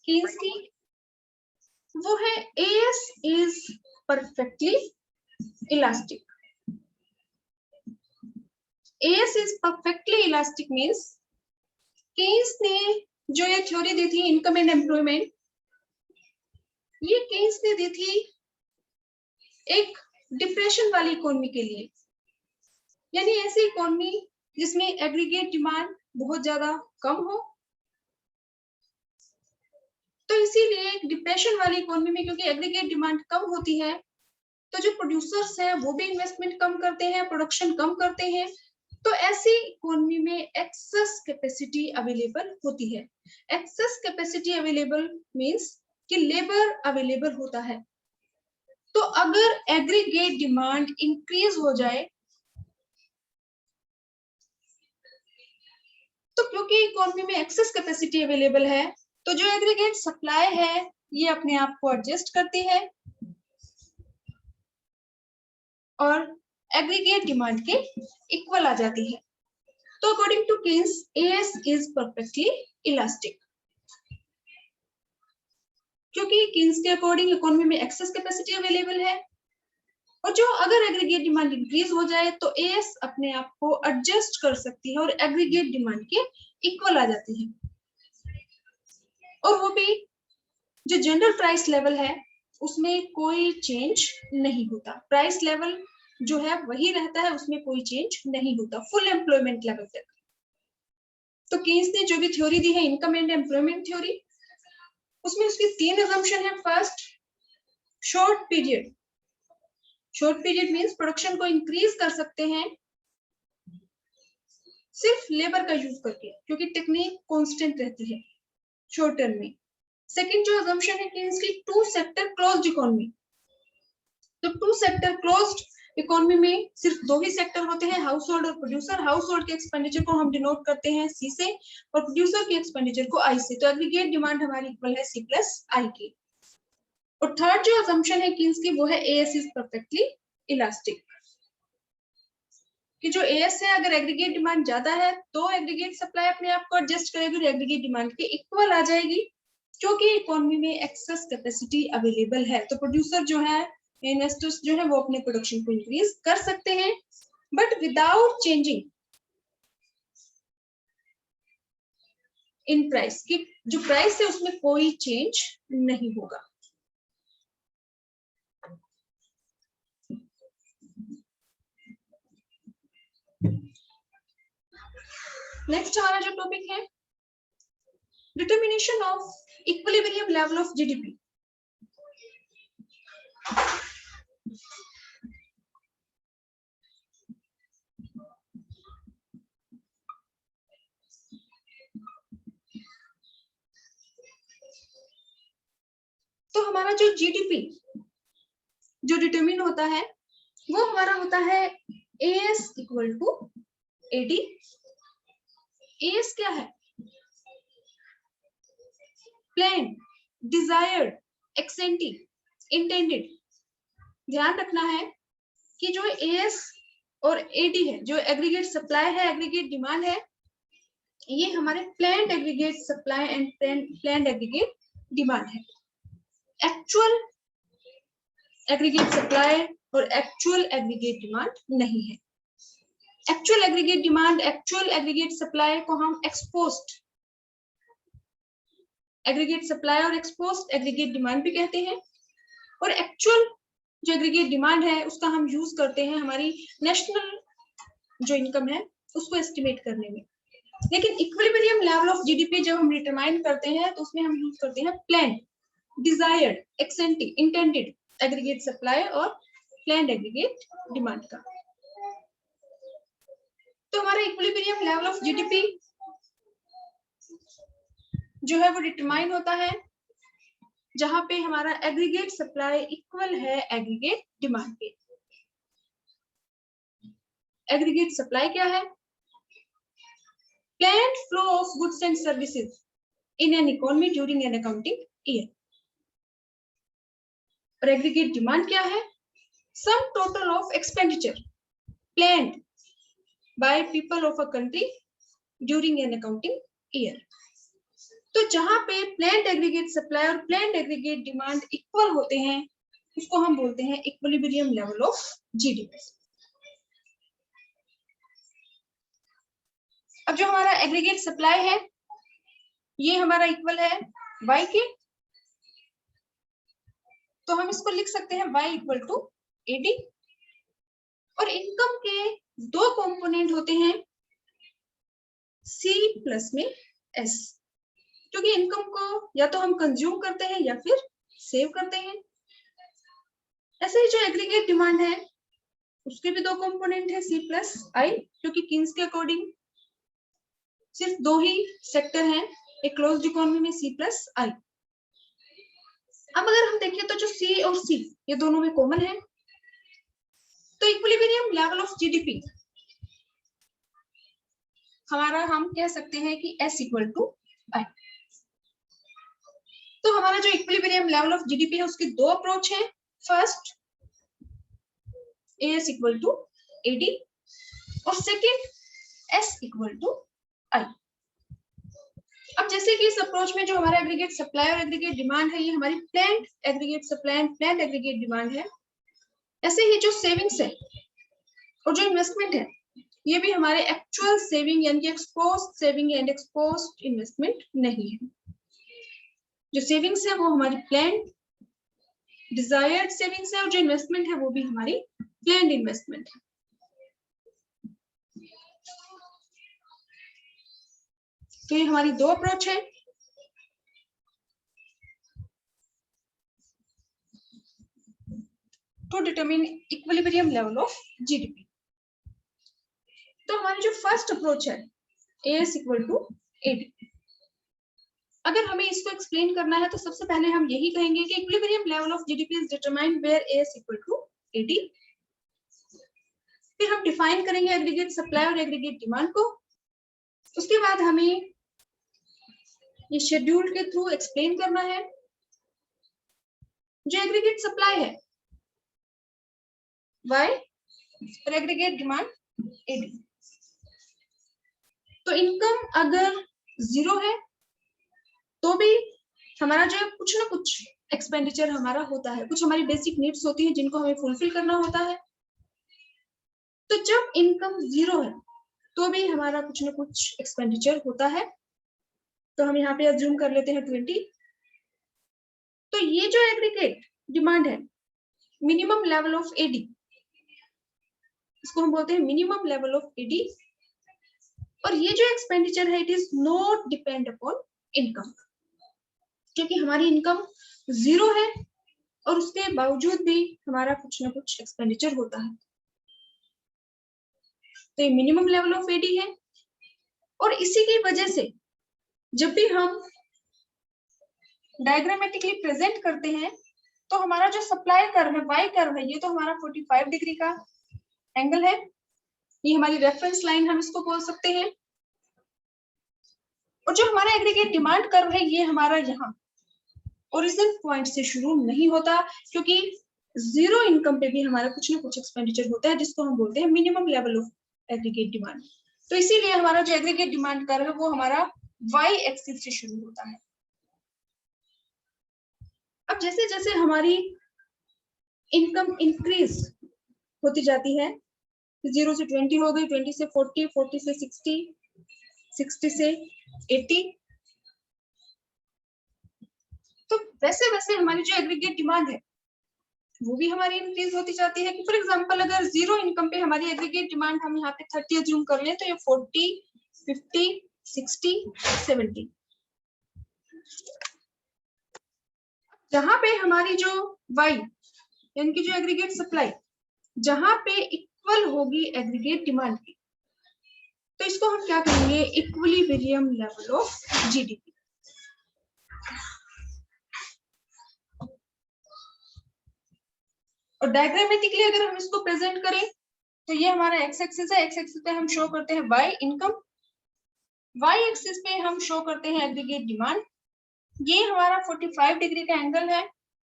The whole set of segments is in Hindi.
कीन्स की, वो है as is perfectly elastic. As is perfectly elastic means Keynes ने जो ये थ्योरी दी थी इनकम एंड एम्प्लॉयमेंट, ये कीन्स ने दी थी एक डिप्रेशन वाली इकोनॉमी के लिए, यानी ऐसी इकोनॉमी जिसमें एग्रीगेट डिमांड बहुत ज्यादा कम हो। तो इसीलिए एक डिप्रेशन वाली इकोनॉमी में क्योंकि एग्रीगेट डिमांड कम होती है तो जो प्रोड्यूसर्स हैं वो भी इन्वेस्टमेंट कम करते हैं, प्रोडक्शन कम करते हैं, तो ऐसी इकोनॉमी में एक्सेस कैपेसिटी अवेलेबल होती है। एक्सेस कैपेसिटी अवेलेबल मींस कि लेबर अवेलेबल होता है। तो अगर एग्रीगेट डिमांड इंक्रीज हो जाए तो क्योंकि इकोनॉमी में एक्सेस कैपेसिटी अवेलेबल है तो जो एग्रीगेट सप्लाई है ये अपने आप को एडजस्ट करती है और एग्रीगेट डिमांड के इक्वल आ जाती है। तो according to Keynes AS is perfectly elastic, क्योंकि कीन्स के अकॉर्डिंग इकोनॉमी में एक्सेस कैपेसिटी अवेलेबल है और जो अगर एग्रीगेट डिमांड इंक्रीज हो जाए तो एएस अपने आप को एडजस्ट कर सकती है और एग्रीगेट डिमांड के इक्वल आ जाती है। और वो भी जो जनरल प्राइस लेवल है उसमें कोई चेंज नहीं होता, प्राइस लेवल जो है वही रहता है, उसमें कोई चेंज नहीं होता फुल एम्प्लॉयमेंट लेवल तक। तो कीन्स ने जो भी थ्योरी दी है इनकम एंड एम्प्लॉयमेंट थ्योरी, उसमें उसकी 3 असम्पशन है। First, short period. Short period means production को इंक्रीज कर सकते हैं सिर्फ लेबर का यूज करके, क्योंकि टेक्निक कांस्टेंट रहती है शॉर्ट टर्म में। सेकंड जो असम्पशन है कीन्स की, 2 सेक्टर क्लोज्ड इकोनॉमी। तो 2 सेक्टर क्लोज्ड इकोनॉमी में सिर्फ 2 ही सेक्टर होते हैं, हाउस होल्ड और प्रोड्यूसर। हाउस होल्ड के एक्सपेंडिचर को हम डिनोट करते हैं सी से और प्रोड्यूसर के एक्सपेंडिचर को आई से। तो एग्रीगेट डिमांड हमारी इक्वल है सी प्लस आई की। और थर्ड जो असम्पशन है कीन्स की वो है एएस इज परफेक्टली इलास्टिक, कि जो एएस है अगर एग्रीगेट डिमांड ज्यादा है तो एग्रीगेट सप्लाई अपने आप को एडजस्ट करेगी और एग्रीगेट डिमांड के इक्वल आ जाएगी, क्योंकि इकोनॉमी में एक्सेस कैपेसिटी अवेलेबल है। तो प्रोड्यूसर जो है, इन्वेस्टर्स जो है वो अपने प्रोडक्शन को इंक्रीज कर सकते हैं but without changing in price, की जो प्राइस है उसमें कोई चेंज नहीं होगा। नेक्स्ट हमारा जो टॉपिक है, determination of equilibrium level of GDP. तो हमारा जो जीडीपी जो डिटरमिन होता है वो हमारा होता है AS equal to AD. AS क्या है? Plan, desired, ex ante, intended. ध्यान रखना है कि जो एएस और एडी है, जो एग्रीगेट सप्लाई है, एग्रीगेट डिमांड है, ये हमारे planned aggregate supply and planned aggregate demand है। एक्चुअल एग्रीगेट सप्लाई और एक्चुअल एग्रीगेट डिमांड नहीं है। Actual aggregate demand, actual aggregate supply को हम एक्सपोज्ड एग्रीगेट सप्लाई और एक्सपोज्ड एग्रीगेट डिमांड भी कहते हैं। और एक्चुअल जो एग्रीगेट डिमांड है उसका हम यूज करते हैं हमारी नेशनल जो इनकम है उसको एस्टिमेट करने में। लेकिन इक्विलिब्रियम लेवल ऑफ जीडीपी जब हम डिटरमाइन करते हैं तो उसमें हम यूज करते हैं plan, desired, ex ante, intended aggregate supply और प्लान्ड एग्रीगेट डिमांड का। तो हमारा इक्विलिब्रियम लेवल ऑफ जीडीपी जो है वो डिटरमाइन होता है जहां पे हमारा एग्रीगेट सप्लाई इक्वल है एग्रीगेट डिमांड के। एग्रीगेट सप्लाई क्या है? Planned flow of goods and services in an economy during an accounting year. और एग्रीगेट डिमांड क्या है? Sum total of expenditure planned by people of a country during an accounting year. तो जहां पे प्लांट एग्रीगेट सप्लाई और प्लांट एग्रीगेट डिमांड इक्वल होते हैं उसको हम बोलते हैं इक्विलिब्रियम लेवल ऑफ जीडीपी। अब जो हमारा एग्रीगेट सप्लाई है ये हमारा इक्वल है y के, तो हम इसको लिख सकते हैं y इक्वल टू AD। और इनकम के दो कंपोनेंट होते हैं C प्लस में S, क्योंकि इनकम को या तो हम कंज्यूम करते हैं या फिर सेव करते हैं। ऐसे ही जो एग्रीगेट डिमांड है उसके भी दो कंपोनेंट है C प्लस I, क्योंकि किन्स के अकॉर्डिंग सिर्फ दो ही सेक्टर हैं एक क्लोज्ड इकोनॉमी में C प्लस I। अब अगर हम देखें तो जो C और C ये दोनों में कॉमन है, तो इक्विलिब्रियम लेवल ऑफ जीडीपी हमारा हम कह सकते हैं कि S इक्वल टू I। तो हमारा जो इक्विलिब्रियम लेवल ऑफ जीडीपी है उसके दो अप्रोच है। First AS equal to AD और second S equal to I। अब जैसे कि इस अप्रोच में जो हमारा एग्रीगेट सप्लाई और एग्रीगेट डिमांड है ये हमारी planned aggregate supply and planned aggregate demand है, ऐसे ही जो सेविंग्स है और जो इन्वेस्टमेंट है ये भी हमारे एक्चुअल सेविंग यानी कि exposed saving and exposed investment नहीं है। जो सेविंग्स है वो हमारी प्लांट डिजायर्ड सेविंग्स है और जो इन्वेस्टमेंट है वो भी हमारी प्लान्ड इन्वेस्टमेंट है। तो ये हमारी दो अप्रोच है। To determine equilibrium level of GDP. तो हमारी जो फर्स्ट अप्रोच है AS इक्वल टू AD, अगर हमें इसको एक्सप्लेन करना है तो सबसे पहले हम यही कहेंगे कि equilibrium level of GDP is determined where AS equal to AD। फिर हम डिफाइन करेंगे एग्रीगेट सप्लाई और एग्रीगेट डिमांड को। उसके बाद हमें ये शेड्यूल के थ्रू एक्सप्लेन करना है। जो एग्रीगेट सप्लाई है Y और एग्रीगेट डिमांड AD। तो इनकम अगर जीरो है तो भी हमारा जो है कुछ ना कुछ एक्सपेंडिचर हमारा होता है, कुछ हमारी बेसिक नीड्स होती है जिनको हमें फुलफिल करना होता है। तो जब इनकम जीरो है तो भी हमारा कुछ ना कुछ एक्सपेंडिचर होता है। तो हम यहाँ पे अज्यूम कर लेते हैं 20। तो ये जो एग्रीगेट डिमांड है मिनिमम लेवल ऑफ AD, इसको हम बोलते हैं मिनिमम लेवल ऑफ AD। और ये जो एक्सपेंडिचर है it is not depend upon income, क्योंकि हमारी इनकम जीरो है और उसके बावजूद भी हमारा कुछ ना कुछ एक्सपेंडिचर होता है। तो ये मिनिमम लेवल ऑफ AD है। और इसी की वजह से जब भी हम डायग्रामेटिकली प्रेजेंट करते हैं तो हमारा जो सप्लाई कर्व है Y कर्व है ये तो हमारा 45 डिग्री का एंगल है, ये हमारी रेफरेंस लाइन हम इसको बोल सकते हैं। और जो हमारा एग्रीगेट डिमांड कर्व है ये हमारा यहाँ ओरिजिन पॉइंट से शुरू नहीं होता, क्योंकि जीरो इनकम पे भी हमारा कुछ ना कुछ एक्सपेंडिचर होता है जिसको हम बोलते हैं minimum level of aggregate demand. तो इसीलिए हमारा जो एग्रीगेट डिमांड कर्व है वो हमारा Y एक्सिस से शुरू होता है। अब जैसे जैसे हमारी इनकम इंक्रीज होती जाती है, 0 से 20 हो गई, 20 से 40, 40 से 60, 60 से 80, तो वैसे वैसे हमारी जो एग्रीगेट डिमांड है वो भी हमारी इंक्रीज होती जाती है। फॉर एग्जांपल अगर जीरो इनकम पे हमारी एग्रीगेट डिमांड हम यहाँ पे 30 अज्यूम कर लें तो ये 40, 50, 60, 70। जहां पे हमारी जो Y यानी कि जो एग्रीगेट सप्लाई जहां पे इक्वल होगी एग्रीगेट डिमांड की, तो इसको हम क्या कहेंगे इक्विलिब्रियम लेवल ऑफ जीडीपी। और डायग्रामेटिकली अगर हम इसको प्रेजेंट करें तो ये हमारा एक्स एक्सिस है, एक्स एक्सिस पे हम शो करते हैं Y इनकम, Y एक्सिस पे हम शो करते हैं एग्रीगेट डिमांड। ये हमारा 45 डिग्री का एंगल है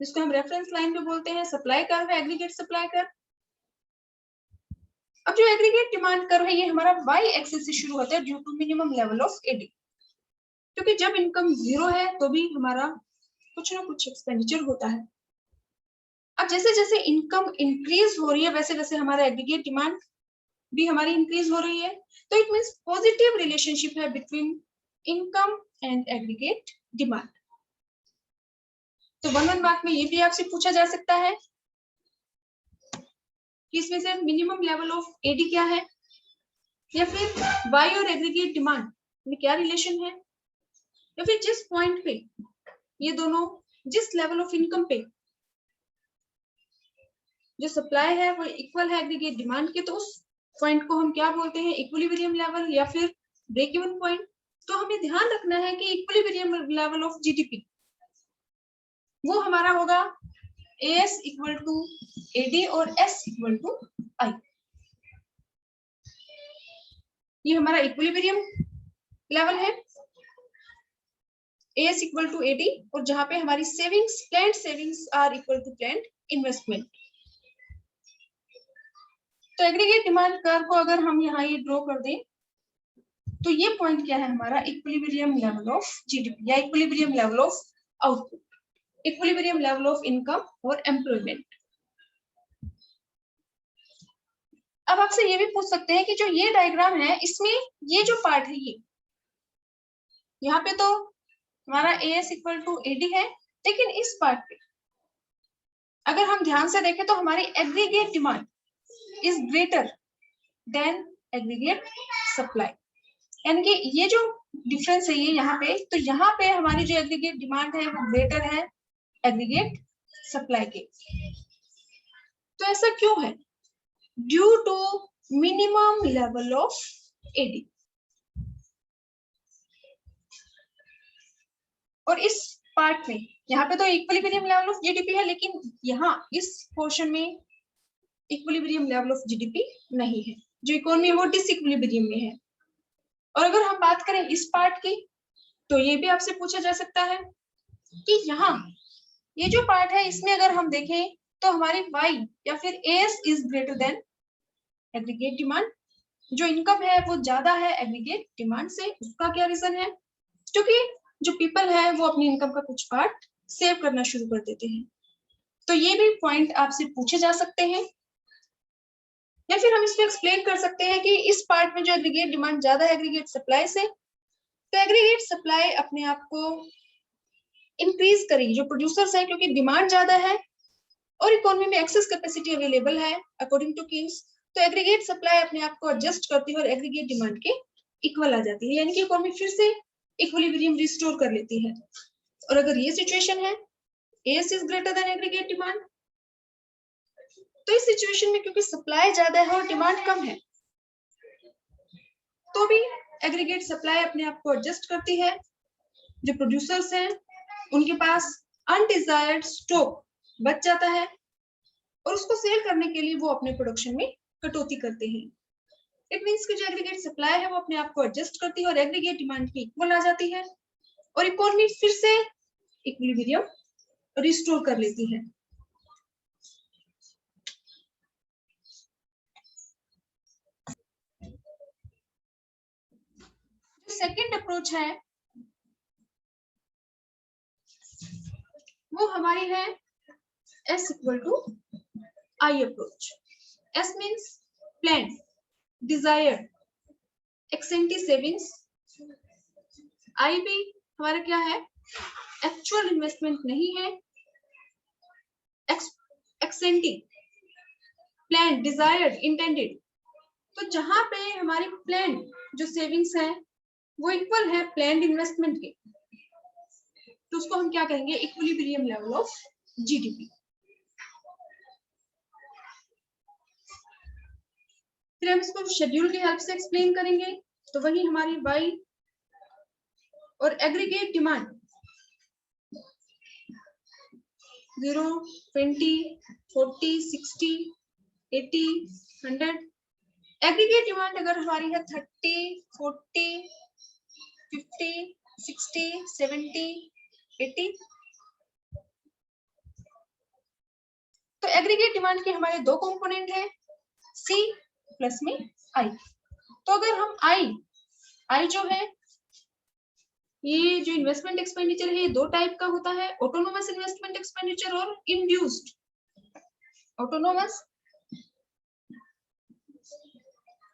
जिसको हम रेफरेंस लाइन पे बोलते हैं सप्लाई कर्व है, एग्रीगेट सप्लाई कर्व। अब जो एग्रीगेट डिमांड कर्व है ये हमारा Y एक्सिस से शुरू होता है due to minimum level of AD। क्योंकि जब इनकम जीरो है तो भी हमारा कुछ ना कुछ एक्सपेंडिचर होता है। अब जैसे जैसे इनकम इंक्रीज हो रही है वैसे वैसे हमारा एग्रीगेट डिमांड भी हमारी इंक्रीज हो रही है। तो इट मींस पॉजिटिव रिलेशनशिप है between income and aggregate demand. तो 1 मार्क में ये भी आपसे पूछा जा सकता है कि इसमें से मिनिमम लेवल ऑफ एडी क्या है, या फिर वाई और एग्रीगेट डिमांड में क्या रिलेशन है, या फिर जिस पॉइंट पे ये दोनों जिस लेवल ऑफ इनकम पे जो सप्लाई है वो इक्वल है एग्रीगेट डिमांड के, तो उस पॉइंट को हम क्या बोलते हैं, इक्विलिब्रियम लेवल या फिर ब्रेक इवन पॉइंट। तो हमें ध्यान रखना है कि इक्विलिब्रियम लेवल ऑफ जीडीपी वो हमारा होगा एस इक्वल टू एडी और एस इक्वल टू आई। ये हमारा इक्विलिब्रियम लेवल है, एस इक्वल टू एडी, और जहां पे हमारी savings planned savings are equal to planned investment. तो एग्रीगेट डिमांड कर्व को अगर हम यहाँ ये ड्रॉ कर दें तो ये पॉइंट क्या है हमारा, इक्विलिब्रियम लेवल ऑफ जीडीपी या equilibrium level of output, equilibrium level of income और एम्प्लॉयमेंट। अब आपसे ये भी पूछ सकते हैं कि जो ये डायग्राम है इसमें ये जो पार्ट है ये यहाँ पे तो हमारा एस इक्वल टू एडी है, लेकिन इस पार्ट पे अगर हम ध्यान से देखें तो हमारी aggregate demand is greater than aggregate supply, यानी कि ये जो डिफरेंस है ये यहाँ पे, तो यहाँ पे हमारी जो एग्रीगेट डिमांड है वो ग्रेटर है एग्रीगेट सप्लाई के। तो ऐसा क्यों है, due to minimum level of AD. और इस पार्ट में यहाँ पे तो इक्विलिब्रियम लेवल ऑफ जीडीपी है, लेकिन यहाँ इस पोर्शन में इक्विलिब्रियम लेवल ऑफ जीडीपी नहीं है, जो इकोनॉमी है वो डिसइक्विलिब्रियम में है। और अगर हम बात करें इस पार्ट की तो ये भी आपसे पूछा जा सकता है कि यहाँ ये जो पार्ट है इसमें अगर हम देखें तो हमारी वाई या फिर S is greater than aggregate demand, जो इनकम है वो ज्यादा है एग्रीगेट डिमांड से। उसका क्या रीजन है, क्योंकि जो पीपल है वो अपनी इनकम का कुछ पार्ट सेव करना शुरू कर देते हैं। तो ये भी पॉइंट आपसे पूछे जा सकते हैं, या फिर हम इसको एक्सप्लेन कर सकते हैं कि इस पार्ट में जो एग्रीगेट डिमांड ज्यादा है एग्रीगेट सप्लाई से, तो एग्रीगेट सप्लाई अपने आप को इंक्रीज करेगी जो प्रोड्यूसर्स है, क्योंकि डिमांड ज्यादा है और इकोनॉमी में एक्सेस कैपेसिटी अवेलेबल है अकॉर्डिंग टू किन्स। तो एग्रीगेट सप्लाई अपने आप को एडजस्ट करती है और एग्रीगेट डिमांड के इक्वल आ जाती है, यानी कि इकोनॉमी फिर से इक्विलिब्रियम रिस्टोर कर लेती है। और अगर ये सिचुएशन है S is greater than aggregate demand, तो इस सिचुएशन में क्योंकि सप्लाई ज्यादा है और डिमांड कम है तो भी एग्रीगेट सप्लाई अपने आप को एडजस्ट करती है। जो प्रोड्यूसर्स हैं उनके पास अनडिजायर्ड स्टॉक बच जाता है और उसको सेल करने के लिए वो अपने प्रोडक्शन में कटौती करते हैं। इट मींस कि जो एग्रीगेट सप्लाई है वो अपने आप को एडजस्ट करती है और एग्रीगेट डिमांड की इक्वल आ जाती है और इकोनॉमी फिर से इक्विलिब्रियम रिस्टोर कर लेती है। सेकंड अप्रोच है वो हमारी है S equal to I approach. S means plan, desire, ex ante savings. I भी हमारा क्या है, एक्चुअल इन्वेस्टमेंट नहीं है, एक्सेंटी प्लान, डिजायर्ड, इंटेंडेड। तो जहां पे हमारी प्लान जो सेविंग्स है वो इक्वल है प्लान्ड इन्वेस्टमेंट के, तो उसको हम क्या कहेंगे, इक्विलिब्रियम लेवल ऑफ जीडीपी। फिर हम इसको शेड्यूल की हेल्प से एक्सप्लेन करेंगे, तो वही हमारी वाई और एग्रीगेट डिमांड 0, 20, 40, 60, 80, 100। एग्रीगेट डिमांड अगर हमारी है 30, 40, 50, 60, 70, 80, तो एग्रीगेट डिमांड के हमारे दो कंपोनेंट हैं, सी प्लस में आई। तो अगर हम आई जो है ये जो इन्वेस्टमेंट एक्सपेंडिचर है ये दो टाइप का होता है, ऑटोनोमस इन्वेस्टमेंट एक्सपेंडिचर और इंड्यूस्ड। ऑटोनोमस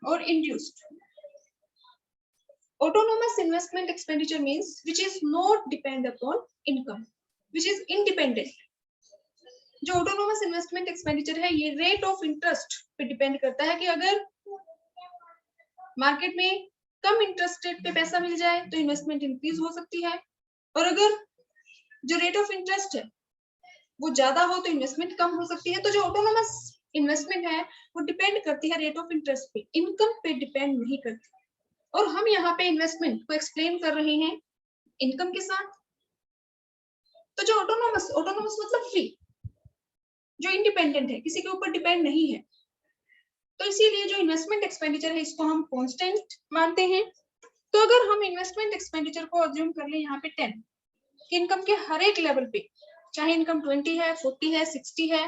और induced. Autonomous investment expenditure means which is not depend upon income, which is independent. जो autonomous investment expenditure है ये rate of interest पे depend करता है कि अगर मार्केट में कम इंटरेस्ट रेट पे पैसा मिल जाए तो इन्वेस्टमेंट इंक्रीज हो सकती है, और अगर जो रेट ऑफ इंटरेस्ट है वो ज्यादा हो तो इन्वेस्टमेंट कम हो सकती है। तो जो ऑटोनोमस इन्वेस्टमेंट है वो डिपेंड करती है रेट ऑफ इंटरेस्ट पे, इनकम पे डिपेंड नहीं करती। और हम यहाँ पे इन्वेस्टमेंट को एक्सप्लेन कर रहे हैं इनकम के साथ। तो जो ऑटोनोमस मतलब फ्री, जो इंडिपेंडेंट है, किसी के ऊपर डिपेंड नहीं है, तो इसीलिए जो इन्वेस्टमेंट एक्सपेंडिचर है इसको हम कांस्टेंट मानते हैं। तो अगर हम इन्वेस्टमेंट एक्सपेंडिचर को अज्यूम कर ले यहाँ पे 10, इनकम के हर एक लेवल पे, चाहे इनकम 20 है, 40 है, 60 है,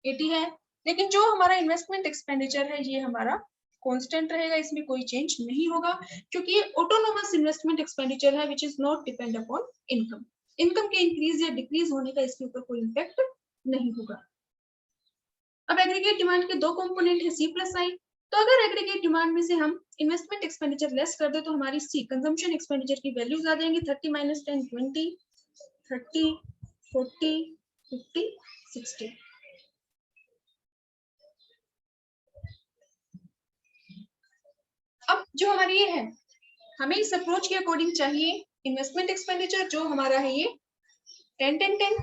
80 है, लेकिन जो हमारा इन्वेस्टमेंट एक्सपेंडिचर है ये हमारा कांस्टेंट रहेगा, इसमें कोई चेंज नहीं होगा, क्योंकि ये ऑटोनोमस इन्वेस्टमेंट एक्सपेंडिचर है which is not depend upon income. Income के इंक्रीज या डिक्रीज होने का इसके ऊपर कोई इम्पैक्ट नहीं होगा। अब एग्रीगेट डिमांड के दो कंपोनेंट है सी प्लस आई। तो अगर एग्रीगेट डिमांड में से हम इन्वेस्टमेंट एक्सपेंडिचर लेस कर दे तो हमारी सी कंजम्पशन एक्सपेंडिचर की वैल्यूज आ जाएंगी 30 माइनस 10 20, 30, 40, 50, 60। अब जो हमारी ये है, हमें इस अप्रोच के अकॉर्डिंग चाहिए इन्वेस्टमेंट एक्सपेंडिचर जो हमारा है ये 10 10 10,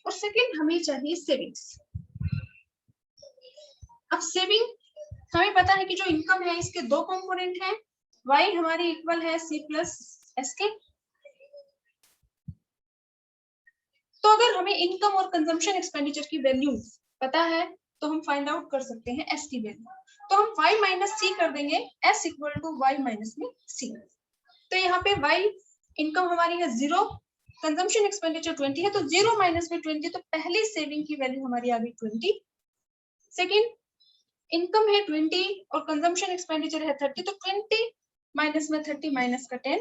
और सेकंड हमें चाहिए सेविंग्स। अब सेविंग हमें पता है कि जो इनकम है इसके दो कंपोनेंट हैं, y हमारी इक्वल है c प्लस एस के। तो अगर हमें इनकम और कंजम्पशन एक्सपेंडिचर की वैल्यू पता है तो हम फाइंड आउट कर सकते हैं s की वैल्यू। तो हम y माइनस c कर देंगे, s equal to y minus में c। तो यहाँ पे y इनकम हमारी है 0, कंजम्पशन एक्सपेंडिचर 20 है, तो 0 माइनस में 20, तो पहली सेविंग की वैल्यू हमारी आ गई 20। सेकेंड इनकम है 20 और कंजम्पशन एक्सपेंडिचर है 30, तो 20 माइनस में 30 माइनस का 10,